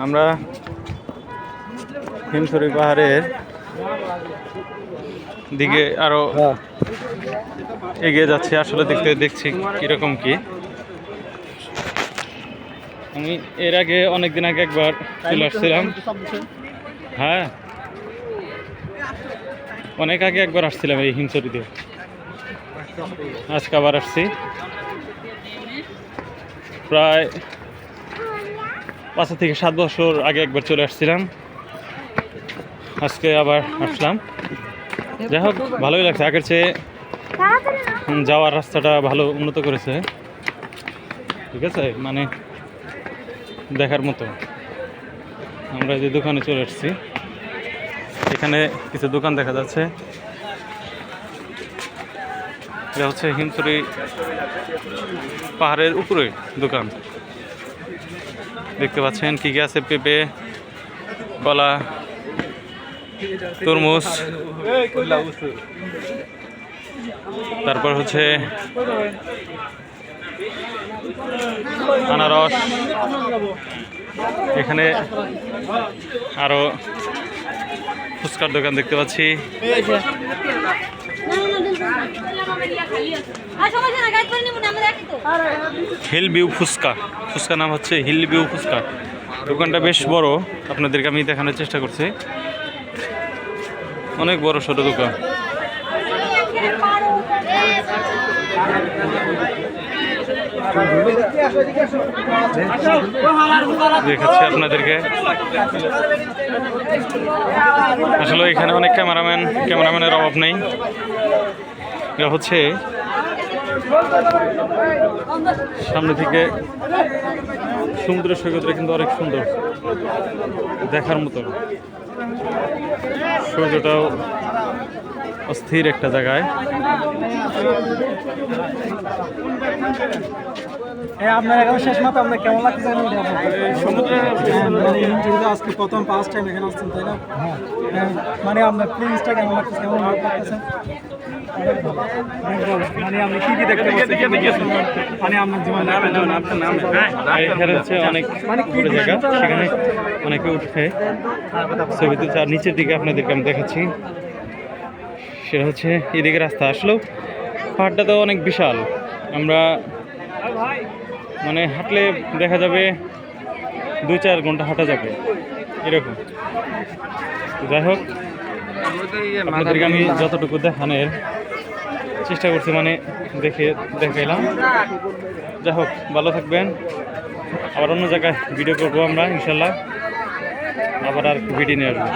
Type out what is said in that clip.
আমরা হিমছড়ি পাহাড়ের দিকে আরো এগিয়ে যাচ্ছি। আসলে দেখছি কিরকম কি। আমি এর আগে অনেকদিন আগে একবার চলে আসছিলাম। হ্যাঁ, অনেক আগে একবার আসছিলাম এই হিমছড়িতে। আজকে আবার আসছি, প্রায় 5 থেকে 7 বছর আগে একবার চলে আসছিলাম। আজকে আবার আসলাম। যাই হোক, ভালোই লাগছে। আগের চেয়ে যাওয়ার রাস্তাটা ভালো উন্নত করেছে, ঠিক আছে, মানে দেখার মতো। আমরা যে দোকানে চলে আসছি, এখানে কিছু দোকান দেখা যাচ্ছে। এটা হচ্ছে হিমছড়ি পাহাড়ের উপরে দোকান। দেখতে পাচ্ছেন কি কি আছে: পেঁপে, কলা, তরমুজ, তারপর হচ্ছে আনারস। এখানে আরো ফুচকার দোকান দেখতে পাচ্ছি। হিল ভিউ ফুচকা, ফুচকা নাম হচ্ছে হিল ভিউ ফুচকা। দোকানটা বেশ বড়, আপনাদেরকে আমি দেখানোর চেষ্টা করছি। অনেক বড় সড়ো দোকান। দেখাচ্ছি আপনাদেরকে। আসলে এখানে অনেক ক্যামেরাম্যানের অভাব নেই। এটা হচ্ছে সামনে থেকে সমুদ্র সৈকতটা কিন্তু অনেক সুন্দর, দেখার মতো। সূর্যটাও অস্থির একটা জায়গায়। আপনার এখন শেষ মাত্র আপনার কেমন লাগছে? আজকে প্রথম ফার্স্ট টাইম এখানে আসছেন, তাই না? মানে আপনার ফিলিংসটা কেমন লাগছে? কেমন লাগতেছে? মানে আপনি কি কি দেখতে পাচ্ছেন? মানে আপনার জীবনে এখানে হচ্ছে অনেক বড় জায়গা, সেখানে অনেকে উঠে ছবি তুলছে। আর নিচের দিকে আপনাদেরকে আমি দেখাচ্ছি, সেটা হচ্ছে এদিকে রাস্তা। আসলেও পাহাড়টা তো অনেক বিশাল। আমরা মানে হাঁটলে দেখা যাবে 2-4 ঘন্টা হাঁটা যাবে এরকম। যাই হোক, আপনাদেরকে আমি যতটুকু দেখানোর চেষ্টা করছি, মানে দেখাইলাম। যাই হোক, ভালো থাকবেন। আবার অন্য জায়গায় ভিডিও করবো আমরা ইনশাল্লাহ। আবার আর ভিডিও নিয়ে আসবো।